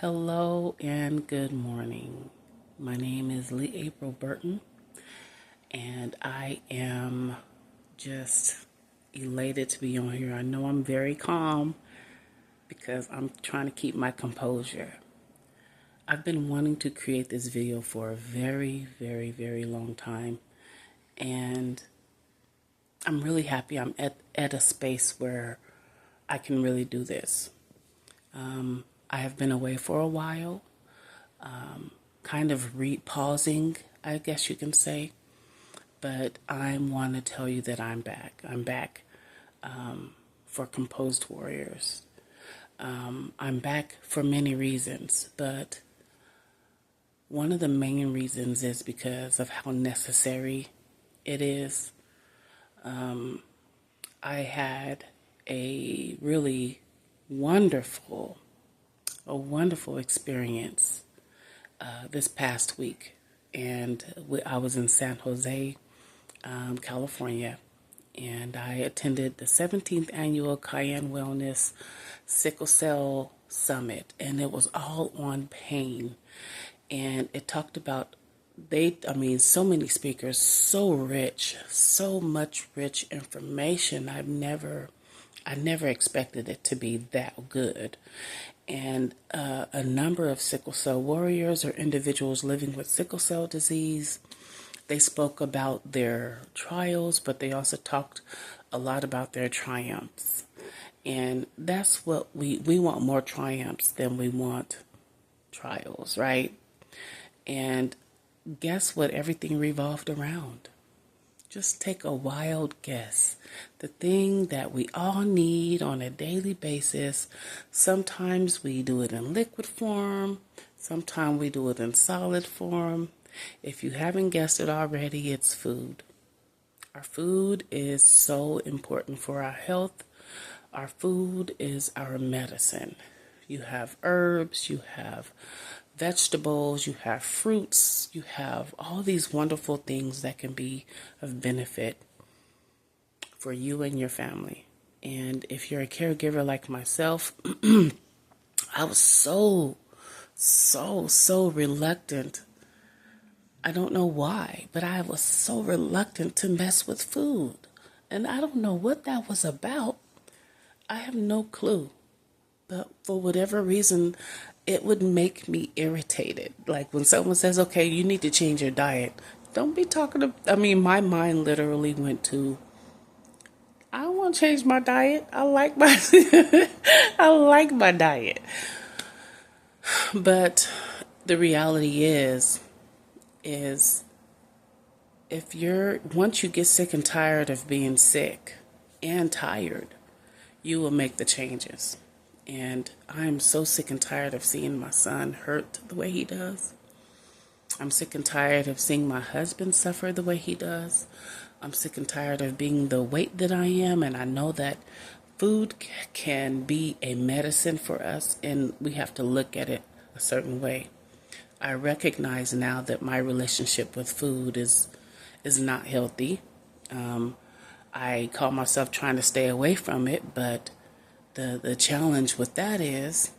Hello and good morning. My name is Lee April Burton, and I am just elated to be on here. I know I'm very calm because I'm trying to keep my composure. I've been wanting to create this video for a very, very, very long time, and I'm really happy I'm at a space where I can really do this. I have been away for a while, kind of pausing, I guess you can say. But I want to tell you that I'm back. I'm back for Composed Warriors. I'm back for many reasons, but one of the main reasons is because of how necessary it is. I had a really wonderful, experience this past week, and I was in San Jose, California, and I attended the 17th annual Cayenne Wellness Sickle Cell Summit, and it was all on pain, and it talked about so many speakers, so rich, so much rich information. I never expected it to be that good. And a number of sickle cell warriors or individuals living with sickle cell disease, they spoke about their trials, but they also talked a lot about their triumphs. And that's what we want, more triumphs than we want trials, right? And guess what everything revolved around? Just take a wild guess. The thing that we all need on a daily basis. Sometimes we do it in liquid form. Sometimes we do it in solid form. If you haven't guessed it already, it's food. Our food is so important for our health. Our food is our medicine. You have herbs, you have vegetables, you have fruits, you have all these wonderful things that can be of benefit for you and your family. And if you're a caregiver like myself, I was so reluctant. I don't know why, but I was so reluctant to mess with food. And I don't know what that was about. I have no clue. But for whatever reason, it would make me irritated. Like when someone says, okay, you need to change your diet. Don't be talking my mind literally went to, I don't want to change my diet. I like my, I like my diet. But the reality is once you get sick and tired of being sick and tired, you will make the changes. And I'm so sick and tired of seeing my son hurt the way he does. I'm sick and tired of seeing my husband suffer the way he does. I'm sick and tired of being the weight that I am. And I know that food can be a medicine for us, and we have to look at it a certain way. I recognize now that my relationship with food is not healthy. I call myself trying to stay away from it, but the challenge with that is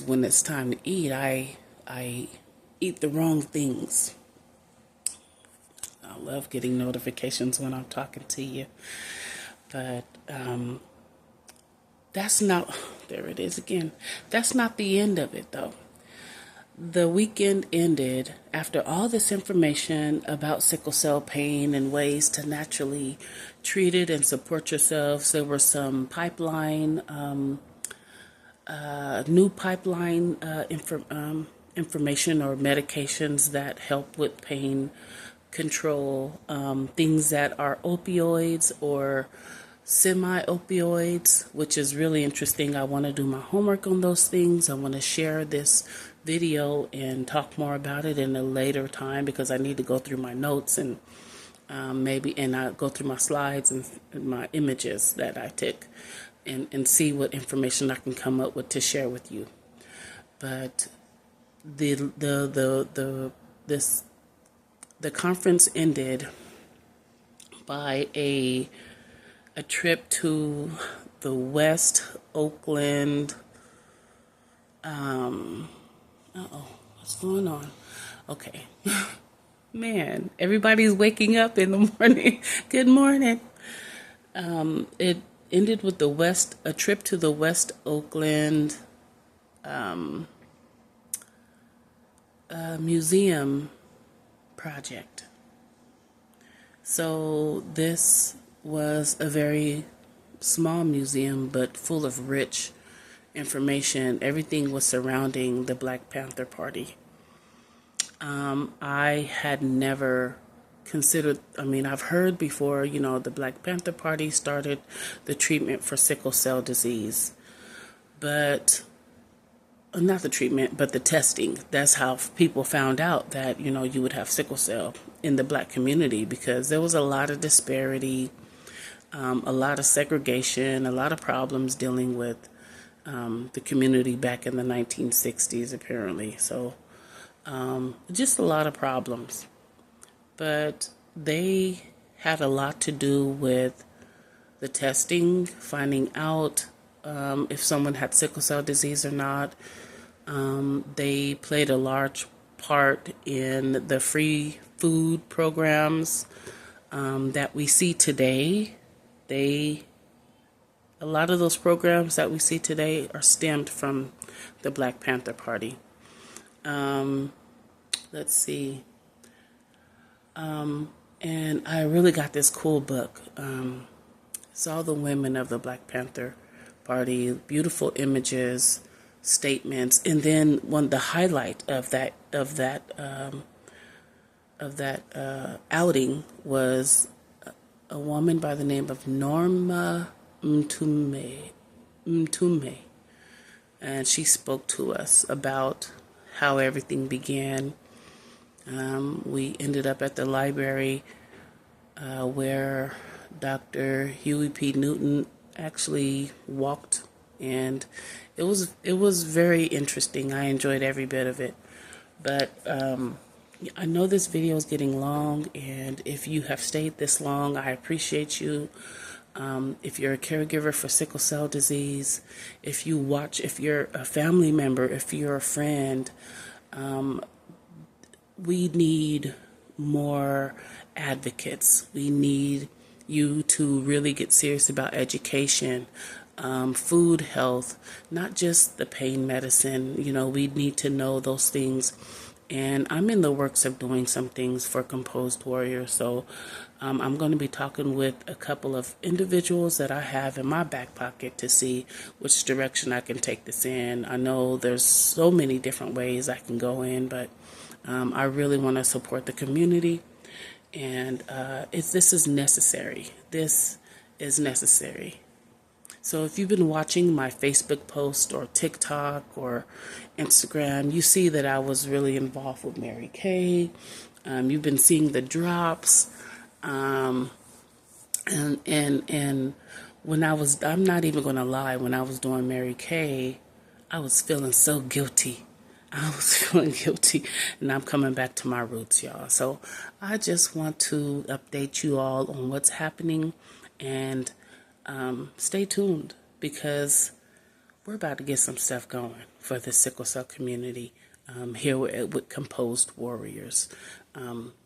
when it's time to eat, I eat the wrong things. I love getting notifications when I'm talking to you, but that's not, there it is again. That's not the end of it, though. The weekend ended after all this information about sickle cell pain and ways to naturally treat it and support yourselves. There were some new pipeline information or medications that help with pain control, things that are opioids or semi-opioids, which is really interesting. I want to do my homework on those things. I want to share this video and talk more about it in a later time because I need to go through my notes and I go through my slides and my images that I took and see what information I can come up with to share with you. But the conference ended by a trip to the West Oakland Uh-oh, what's going on? Okay. Man, everybody's waking up in the morning. Good morning. It ended with a trip to the West Oakland museum project. So this was a very small museum, but full of rich information. Everything was surrounding the Black Panther Party. I had never considered, I've heard before, the Black Panther Party started the treatment for sickle cell disease, but not the treatment, but the testing. That's how people found out that, you would have sickle cell in the black community, because there was a lot of disparity, a lot of segregation, a lot of problems dealing with the community back in the 1960s, apparently. So just a lot of problems. But they had a lot to do with the testing, finding out if someone had sickle cell disease or not. They played a large part in the free food programs that we see today. A lot of those programs that we see today are stemmed from the Black Panther Party. Let's see. And I really got this cool book. It's all the women of the Black Panther Party, beautiful images, statements, and then the highlight of that outing was a woman by the name of Norma Mtume, and she spoke to us about how everything began. We ended up at the library where Dr. Huey P. Newton actually walked, and it was very interesting. I enjoyed every bit of it. But I know this video is getting long, and if you have stayed this long, I appreciate you. If you're a caregiver for sickle cell disease, if you're a family member, if you're a friend, we need more advocates. We need you to really get serious about education, food health, not just the pain medicine. We need to know those things. And I'm in the works of doing some things for Composed Warrior. So I'm going to be talking with a couple of individuals that I have in my back pocket to see which direction I can take this in. I know there's so many different ways I can go in, but I really want to support the community. And this is necessary. This is necessary. So if you've been watching my Facebook post or TikTok or Instagram, you see that I was really involved with Mary Kay. You've been seeing the drops. And when I'm not even going to lie, when I was doing Mary Kay, I was feeling so guilty. I was feeling guilty, and I'm coming back to my roots, y'all. So I just want to update you all on what's happening, and stay tuned, because we're about to get some stuff going for the sickle cell community here with Composed Warriors.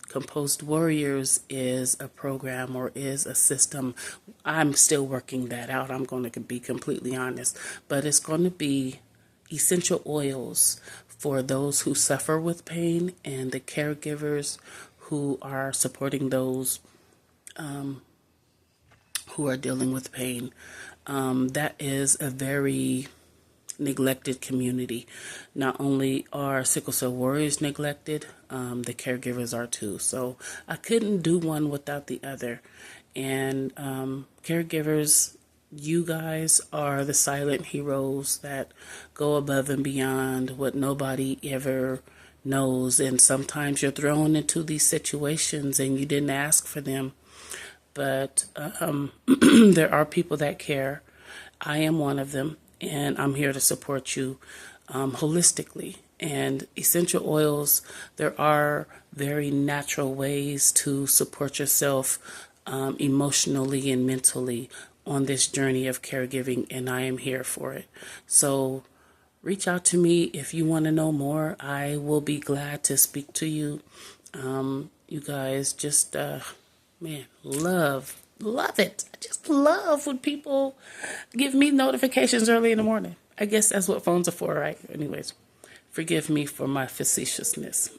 Composed Warriors is a program, or is a system. I'm still working that out. I'm going to be completely honest, but it's going to be essential oils for those who suffer with pain, and the caregivers who are supporting those who are dealing with pain. That is a very neglected community. Not only are sickle cell warriors neglected, the caregivers are too. So I couldn't do one without the other. And caregivers, you guys are the silent heroes that go above and beyond what nobody ever knows. And sometimes you're thrown into these situations and you didn't ask for them. But there are people that care. I am one of them, and I'm here to support you holistically. And essential oils, there are very natural ways to support yourself emotionally and mentally on this journey of caregiving, and I am here for it. So reach out to me if you want to know more. I will be glad to speak to you. You guys just, man, love it. I just love when people give me notifications early in the morning. I guess that's what phones are for, right? Anyways, forgive me for my facetiousness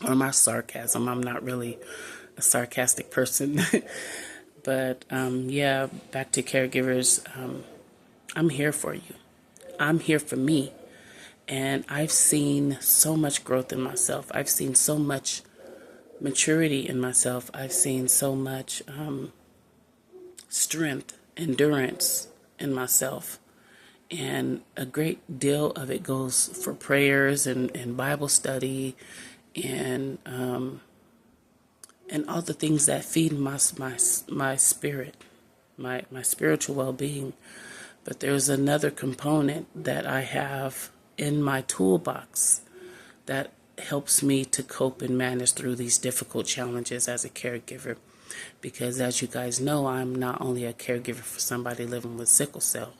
or my sarcasm. I'm not really a sarcastic person. But yeah, back to caregivers. I'm here for you. I'm here for me. And I've seen so much growth in myself. I've seen so much maturity in myself. I've seen so much strength, endurance in myself. And a great deal of it goes for prayers and Bible study and all the things that feed my spirit, my spiritual well-being. But there's another component that I have in my toolbox that helps me to cope and manage through these difficult challenges as a caregiver. Because as you guys know, I'm not only a caregiver for somebody living with sickle cell,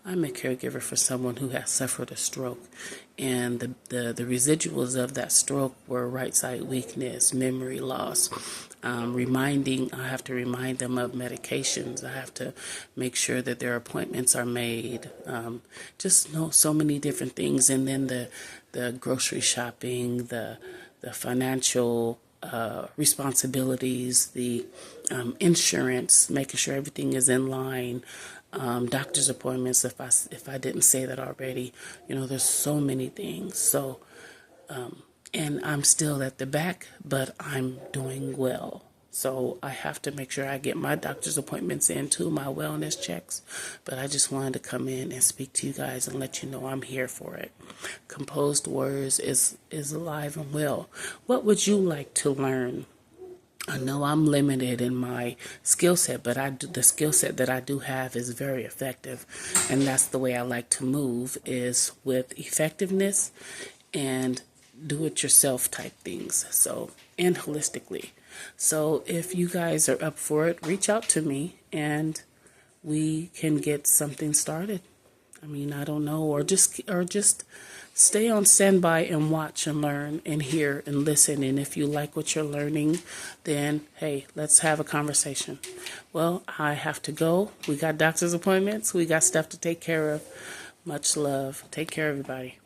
I'm a caregiver for someone who has suffered a stroke. And the residuals of that stroke were right side weakness, memory loss, I have to remind them of medications. I have to make sure that their appointments are made. Just know so many different things. And then the grocery shopping, the financial responsibilities, the insurance, making sure everything is in line, doctor's appointments, if I didn't say that already. There's so many things. So, and I'm still at the back, but I'm doing well. So I have to make sure I get my doctor's appointments in too, my wellness checks. But I just wanted to come in and speak to you guys and let you know I'm here for it. Composed Words is alive and well. What would you like to learn? I know I'm limited in my skill set, but the skill set that I do have is very effective. And that's the way I like to move, is with effectiveness and do-it-yourself type things. So, and holistically. So if you guys are up for it, reach out to me and we can get something started. I don't know, or just stay on standby and watch and learn and hear and listen. And if you like what you're learning, then hey, let's have a conversation. Well, I have to go. We got doctor's appointments. We got stuff to take care of. Much love. Take care, everybody.